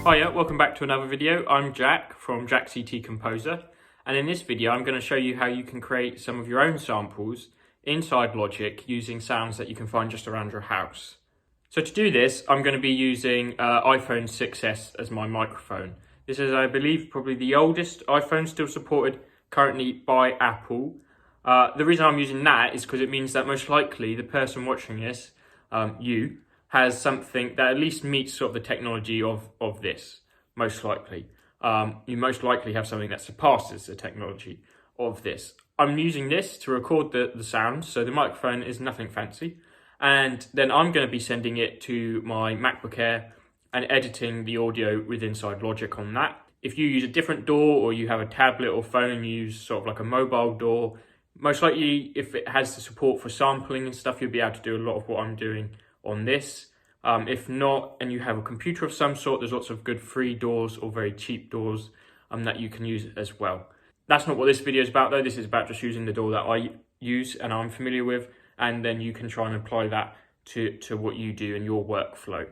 Hiya, welcome back to another video. I'm Jack from Jack CT Composer, and in this video I'm going to show you how you can create some of your own samples inside Logic using sounds that you can find just around your house. So to do this, I'm going to be using iPhone 6s as my microphone. This is, I believe, probably the oldest iPhone still supported currently by Apple. The reason I'm using that is because it means that most likely the person watching this, you, has something that at least meets sort of the technology of this, most likely. You most likely have something that surpasses the technology of this. I'm using this to record the sounds, so the microphone is nothing fancy. And then I'm going to be sending it to my MacBook Air and editing the audio with inside Logic on that. If you use a different DAW or you have a tablet or phone and you use sort of like a mobile DAW, most likely if it has the support for sampling and stuff, you'll be able to do a lot of what I'm doing on this. If not, and you have a computer of some sort, there's lots of good free DAWs or very cheap DAWs that you can use as well. That's not what this video is about though. This is about just using the DAW that I use and I'm familiar with, and then you can try and apply that to what you do in your workflow.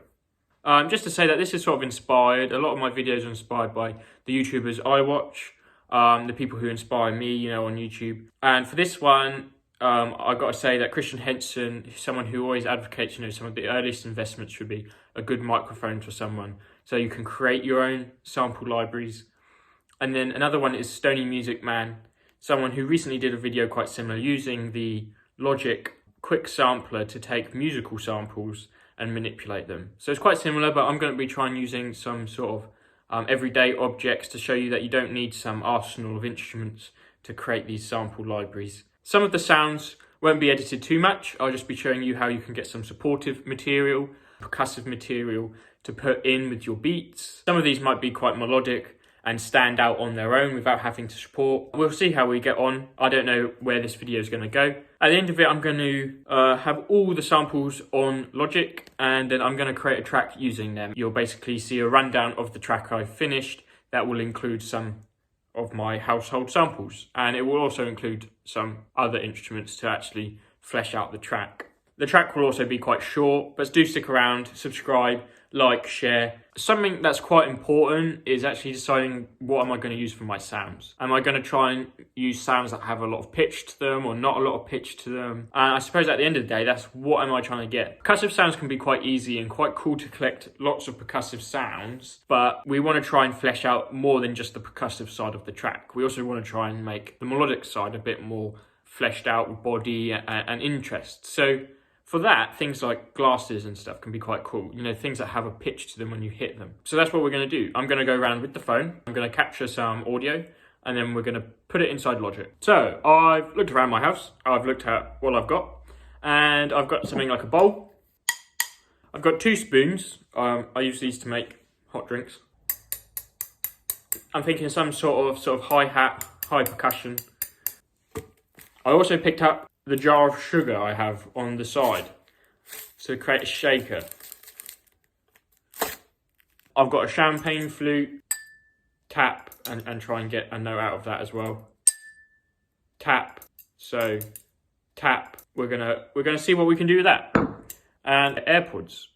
Just to say that this is sort of inspired, a lot of my videos are inspired by the YouTubers I watch, the people who inspire me, on YouTube. And for this one, I've got to say that Henson is someone who always advocates, some of the earliest investments should be a good microphone for someone, so you can create your own sample libraries. And then another one is StoneyManMusic, someone who recently did a video quite similar using the Logic quick sampler to take musical samples and manipulate them. So it's quite similar, but I'm going to be trying using some sort of everyday objects to show you that you don't need some arsenal of instruments to create these sample libraries. Some of the sounds won't be edited too much. I'll just be showing you how you can get some supportive material, percussive material to put in with your beats. Some of these might be quite melodic and stand out on their own without having to support. We'll see how we get on. I don't know where this video is going to go. At the end of it, I'm going to have all the samples on Logic, and then I'm going to create a track using them. You'll basically see a rundown of the track I've finished that will include some of my household samples, and it will also include some other instruments to actually flesh out the track. The track will also be quite short, but do stick around, subscribe, like, share. Something that's quite important is actually deciding what am I going to use for my sounds. Am I going to try and use sounds that have a lot of pitch to them or not a lot of pitch to them? And I suppose at the end of the day, that's what am I trying to get. Percussive sounds can be quite easy and quite cool to collect lots of percussive sounds, but we want to try and flesh out more than just the percussive side of the track. We also want to try and make the melodic side a bit more fleshed out with body and interest. So for that, things like glasses and stuff can be quite cool. Things that have a pitch to them when you hit them. So that's what we're going to do. I'm going to go around with the phone. I'm going to capture some audio, and then we're going to put it inside Logic. So I've looked around my house. I've looked at what I've got, and I've got something like a bowl. I've got 2 spoons. I use these to make hot drinks. I'm thinking some sort of hi-hat, high percussion. I also picked up the jar of sugar I have on the side to create a shaker. I've got a champagne flute, tap, and try and get a note out of that as well. Tap, so tap. We're gonna see what we can do with that. And AirPods.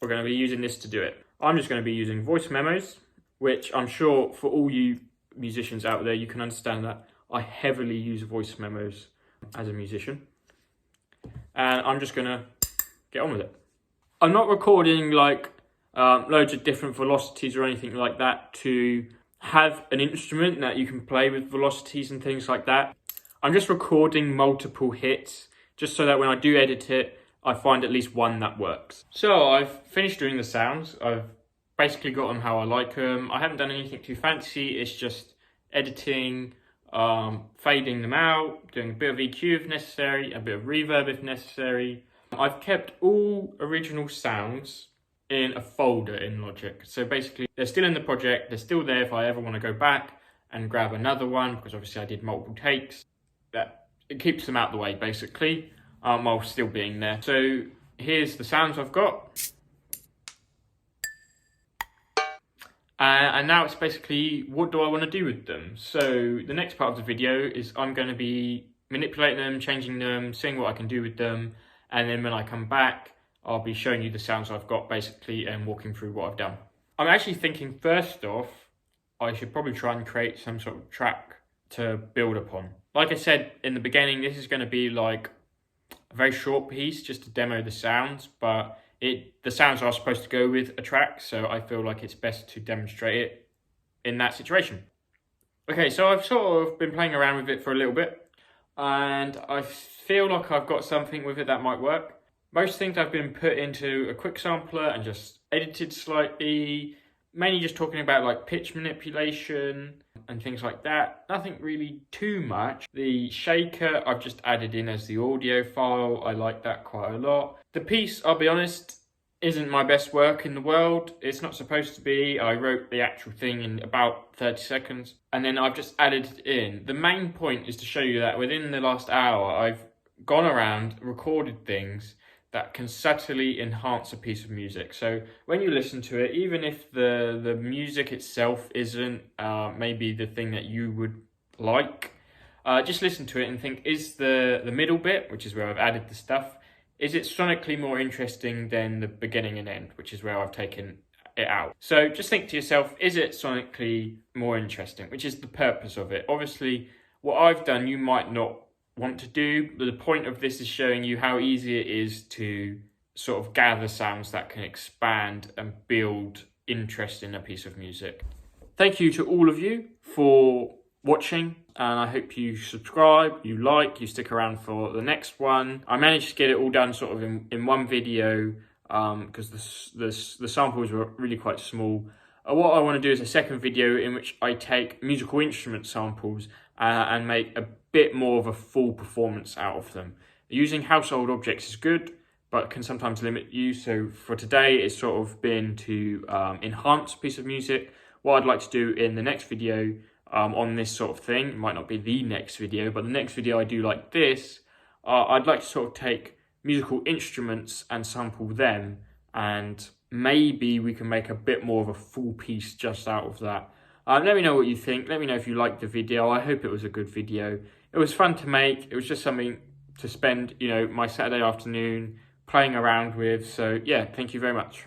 We're gonna be using this to do it. I'm just gonna be using voice memos, which I'm sure for all you musicians out there, you can understand that I heavily use voice memos as a musician, and I'm just gonna get on with it. I'm not recording like loads of different velocities or anything like that to have an instrument that you can play with velocities and things like that. I'm just recording multiple hits just so that when I do edit it, I find at least one that works. So I've finished doing the sounds. I've basically got them how I like them. I haven't done anything too fancy. It's just editing, fading them out, doing a bit of EQ if necessary, a bit of reverb if necessary. I've kept all original sounds in a folder in Logic. So basically they're still in the project, they're still there if I ever want to go back and grab another one, because obviously I did multiple takes. It keeps them out the way basically, while still being there. So here's the sounds I've got. And now it's basically, what do I want to do with them? So the next part of the video is I'm going to be manipulating them, changing them, seeing what I can do with them. And then when I come back, I'll be showing you the sounds I've got basically and walking through what I've done. I'm actually thinking first off, I should probably try and create some sort of track to build upon. Like I said in the beginning, this is going to be like a very short piece just to demo the sounds, but the sounds are supposed to go with a track, so I feel like it's best to demonstrate it in that situation. Okay, so I've sort of been playing around with it for a little bit, and I feel like I've got something with it that might work. Most things I've been put into a quick sampler and just edited slightly, mainly just talking about like pitch manipulation and things like that. Nothing really too much. The shaker I've just added in as the audio file. I like that quite a lot. The piece, I'll be honest, isn't my best work in the world. It's not supposed to be. I wrote the actual thing in about 30 seconds and then I've just added it in. The main point is to show you that within the last hour, I've gone around, recorded things that can subtly enhance a piece of music. So when you listen to it, even if the music itself isn't maybe the thing that you would like, just listen to it and think, is the middle bit, which is where I've added the stuff, is it sonically more interesting than the beginning and end, which is where I've taken it out. So just think to yourself, is it sonically more interesting, which is the purpose of it. Obviously, what I've done, you might not want to do. The point of this is showing you how easy it is to sort of gather sounds that can expand and build interest in a piece of music. Thank you to all of you for watching, and I hope you subscribe, you like, you stick around for the next one. I managed to get it all done sort of in one video because the samples were really quite small. What I want to do is a second video in which I take musical instrument samples and make a bit more of a full performance out of them. Using household objects is good, but can sometimes limit you. So for today, it's sort of been to enhance a piece of music. What I'd like to do in the next video on this sort of thing, it might not be the next video, but the next video I do like this, I'd like to sort of take musical instruments and sample them, and maybe we can make a bit more of a full piece just out of that. Let me know what you think. Let me know if you liked the video. I hope it was a good video. It was fun to make. It was just something to spend, my Saturday afternoon playing around with. So yeah, thank you very much.